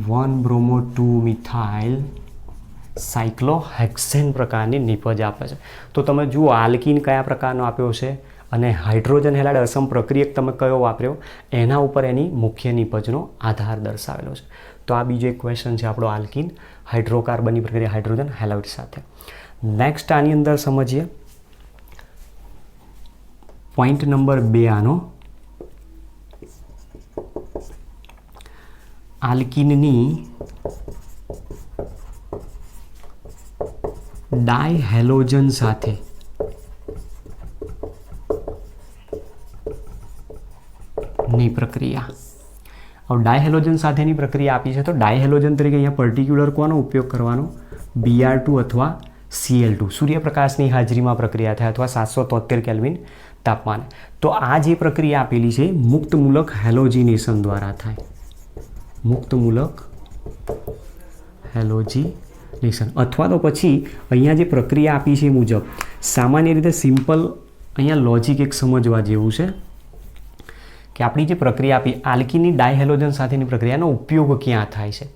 1 બ્રોમો 2 મિથાઇલ સાયક્લોહેક્સેન પ્રકારની નિપજ આપે છે. તો તમે જુઓ આલ્કીન કયા પ્રકારનો આપ્યો છે અને હાઇડ્રોજન હેલાઇડ અસમપ્રક્રિયક તમે કયો વાપર્યો એના ઉપર એની મુખ્ય નિપજનો આધાર દર્શાવેલો છે. તો આ બીજો એક ક્વેશ્ચન છે આપણો આલ્કીન હાઇડ્રોકાર્બનની પ્રક્રિયા હાઇડ્રોજન હેલાઇડ સાથે. નેક્સ્ટ આની અંદર સમજીએ પોઈન્ટ નંબર 2 આનો આલ્કીનની ડાયહેલોજન સાથે ની પ્રક્રિયા. હવે ડાયહેલોજન સાથેની પ્રક્રિયા આપી છે તો ડાયહેલોજન તરીકે અહીંયા પર્ટિક્યુલર કોનો ઉપયોગ કરવાનો? Br2 અથવા Cl2 સૂર્યપ્રકાશની હાજરીમાં પ્રક્રિયા થાય અથવા 773 કેલ્વિન તાપમાને. તો આ જે પ્રક્રિયા આપેલી છે મુક્તમૂલક હેલોજિનેશન દ્વારા થાય. મુક્તમૂલક હેલોજિનેશન અથવા તો પછી અહીંયા જે પ્રક્રિયા આપી છે એ મુજબ સામાન્ય રીતે સિમ્પલ અહીંયા લોજિક એક સમજવા જેવું છે કે આપણી જે પ્રક્રિયા આપી આલ્કીનની ડાયહેલોજન સાથેની પ્રક્રિયાનો ઉપયોગ ક્યાં થાય છે?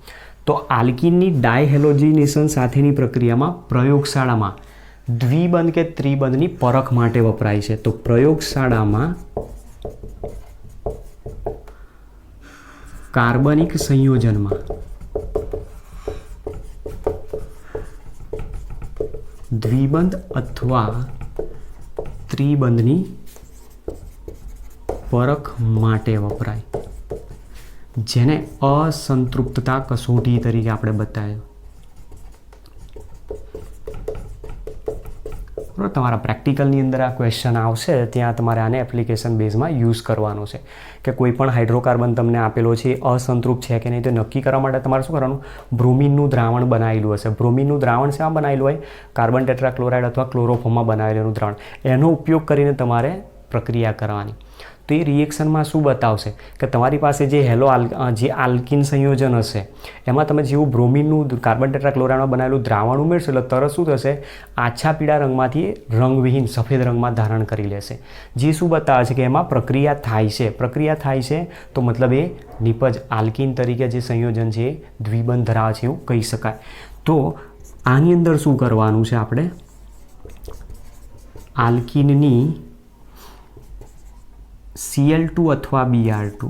તો આલ્કીનની ડાયહેલોજિનેશન સાથેની પ્રક્રિયામાં પ્રયોગશાળામાં દ્વિબંધ કે ત્રિબંધની પરખ માટે વપરાય છે. તો પ્રયોગશાળામાં કાર્બનિક સંયોજનમાં દ્વિબંધ અથવા ત્રિબંધની પરખ માટે વપરાય, જેને અસંતૃપ્તતા કસોટી તરીકે આપણે બતાવ્યું. તમારા પ્રેક્ટિકલની અંદર આ ક્વેશ્ચન આવશે ત્યાં તમારે આને એપ્લિકેશન બેઝમાં યુઝ કરવાનો છે કે કોઈ પણ હાઇડ્રોકાર્બન તમને આપેલો છે અસંતૃપ્ત છે કે નહીં તો નક્કી કરવા માટે તમારે શું કરવાનું? બ્રોમિનનું દ્રાવણ બનાવેલું હશે. બ્રોમિનનું દ્રાવણ શેમાં બનાવેલું હોય? કાર્બન ટેટ્રાક્લોરાઇડ અથવા ક્લોરોફોર્મમાં બનાવેલું દ્રાવણ. એનો ઉપયોગ કરીને તમારે પ્રક્રિયા કરવાની. તો એ રિએક્શનમાં શું બતાવશે કે તમારી પાસે જે જે આલ્કીન સંયોજન હશે એમાં તમે જેવું બ્રોમિનનું કાર્બન ટેટ્રાક્લોરાઇડમાં બનાવેલું દ્રાવણ ઉમેરશો એટલે તરત શું થશે? આછા પીળા રંગમાંથી રંગવિહીન સફેદ રંગમાં ધારણ કરી લેશે. જે શું બતાવે છે કે એમાં પ્રક્રિયા થાય છે. પ્રક્રિયા થાય છે તો મતલબ એ નિપજ આલ્કીન તરીકે જે સંયોજન છે એ દ્વિબંધ ધરાવે છે એવું કહી શકાય. તો આની અંદર શું કરવાનું છે આપણે? આલ્કીનની Cl2 અથવા Br2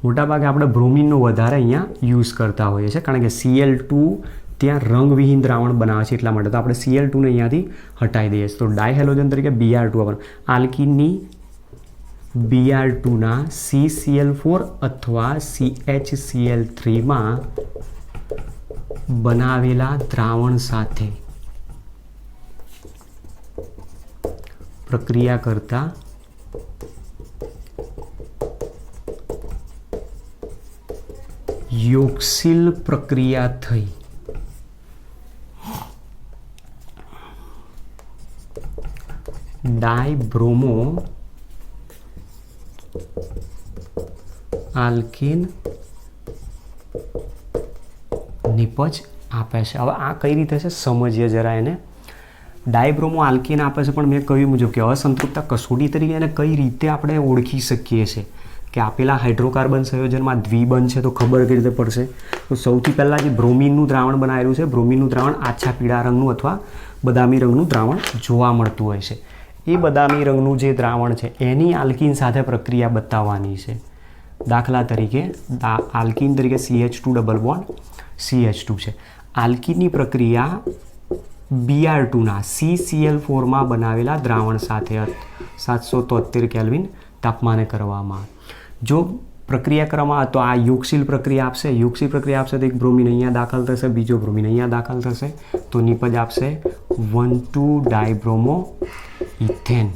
મોટાભાગે આપણે બ્રોમિનનો વધારે અહીંયા યુઝ કરતા હોઈએ છીએ કારણ કે Cl2 ત્યાં રંગવિહીન દ્રાવણ બનાવે છે એટલા માટે. તો આપણે Cl2 ને અહીંયાથી હટાવી દઈએ છીએ. તો ડાયહેલોજન તરીકે Br2 આપણને આલ્કીનની Br2 ના CCl4 અથવા CHCl3 માં બનાવેલા દ્રાવણ સાથે પ્રક્રિયા કરતા યોક્સિલ પ્રક્રિયા થઈ ડાયબ્રોમો આલ્કીન નિપજ આપે છે. હવે આ કઈ રીતે છે સમજીએ જરા એને. ડાયબ્રોમો આલ્કીન આપે છે પણ મેં કહ્યું મુજબ કે અસંતૃપ્તતા કસોટી તરીકે એને કઈ રીતે આપણે ઓળખી શકીએ છીએ કે આપેલા હાઇડ્રોકાર્બન સંયોજનમાં દ્વિબંધ છે તો ખબર કઈ રીતે પડશે? તો સૌથી પહેલાં જે બ્રોમિનનું દ્રાવણ બનાવેલું છે બ્રોમિનનું દ્રાવણ આછા પીળા રંગનું અથવા બદામી રંગનું દ્રાવણ જોવા મળતું હોય છે. એ બદામી રંગનું જે દ્રાવણ છે એની આલ્કીન સાથે પ્રક્રિયા બતાવવાની છે. દાખલા તરીકે આલ્કીન તરીકે CH2 ડબલ બોન્ડ CH2 છે. આલ્કીનની પ્રક્રિયા Br2 ના CCl4 માં બનાવેલા દ્રાવણ સાથે 773 કેલ્વિન તાપમાને કરવામાં આવે. જો પ્રક્રિયા કરવામાં આવે તો આ યોક્સિલ પ્રક્રિયા આપશે. યોક્સિલ પ્રક્રિયા આપશે તો એક બ્રોમિન અહીંયા દાખલ થશે, બીજો બ્રોમિન અહીંયા દાખલ થશે તો નિપજ આપશે 1,2 ડાયબ્રોમો ઇથેન.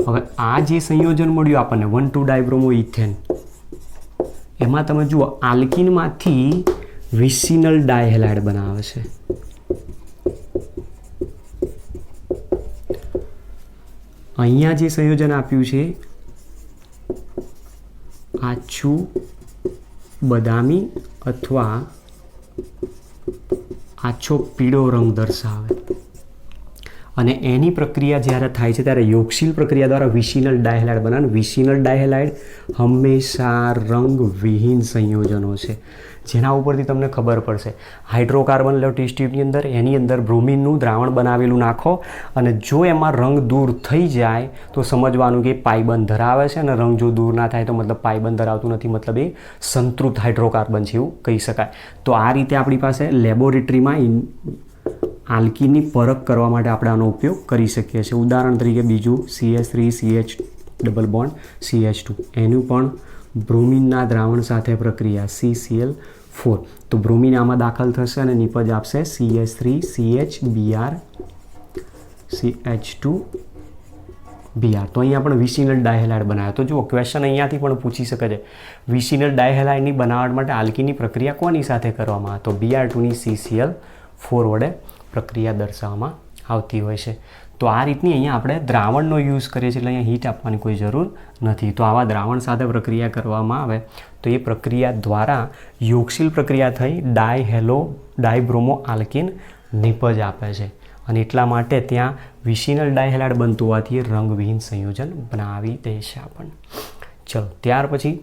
હવે આ જે સંયોજન મળ્યું આપણને 1,2 ડાયબ્રોમો ઇથેન એમાં તમે જુઓ આલ્કીનમાંથી વિસિનલ ડાયહેલાઇડ બનાવે છે. અહીંયા જે સંયોજન આપ્યું છે આછું બદામી અથવા આછો પીળો રંગ દર્શાવે. અને એની પ્રક્રિયા જ્યારે થાય છે ત્યારે યોગશીલ પ્રક્રિયા દ્વારા વિસિનલ ડાયહેલાઇડ બને. વિસિનલ ડાયહેલાઇડ હંમેશા રંગવિહીન સંયોજનો છે, જેના ઉપરથી તમને ખબર પડશે. હાઇડ્રોકાર્બન લો ટેસ્ટ ટ્યુબની અંદર, એની અંદર બ્રોમિનનું દ્રાવણ બનાવેલું નાખો અને જો એમાં રંગ દૂર થઈ જાય તો સમજવાનું કે પાઇબંધ ધરાવે છે, અને રંગ જો દૂર ના થાય તો મતલબ પાઇબંધ ધરાવતું નથી, મતલબ એ સંતૃપ્ત હાઇડ્રોકાર્બન છે એવું કહી શકાય. તો આ રીતે આપણી પાસે લેબોરેટરીમાં આલ્કીનની પરખ કરવા માટે આપણે આનો ઉપયોગ કરી શકીએ છીએ. ઉદાહરણ તરીકે બીજું CH3CH ડબલ બોન્ડ CH2, એનું પણ બ્રોમિનના દ્રાવણ સાથે પ્રક્રિયા CCl4, તો બ્રોમિન આમાં દાખલ થશે અને નિપજ આપશે CH3CHBr CH2Br. તો અહીંયા પણ વિસિનલ ડાયહેલાઇડ બનાવ્યો. તો જુઓ ક્વેશ્ચન અહીંયાથી પણ પૂછી શકે છે, વિસિનલ ડાયહેલાઇડની બનાવટ માટે આલ્કીની પ્રક્રિયા કોની સાથે કરવામાં આવે? તો Br2ની CCl4 વડે પ્રક્રિયા દર્શાવવામાં આવતી હોય છે. તો આ રીતની અહીંયા આપણે દ્રાવણનો યુઝ કરીએ છીએ, એટલે અહીંયા હીટ આપવાની કોઈ જરૂર નથી. તો આવા દ્રાવણ સાથે પ્રક્રિયા કરવામાં આવે તો એ પ્રક્રિયા દ્વારા યોગશીલ પ્રક્રિયા થઈ ડાયબ્રોમો આલ્કીન નિપજ આપે છે, અને એટલા માટે ત્યાં વિસિનલ ડાયહેલાઇડ બનતું હોવાથી રંગવિહીન સંયોજન બનાવી દે છે આપણને. ચલો ત્યાર પછી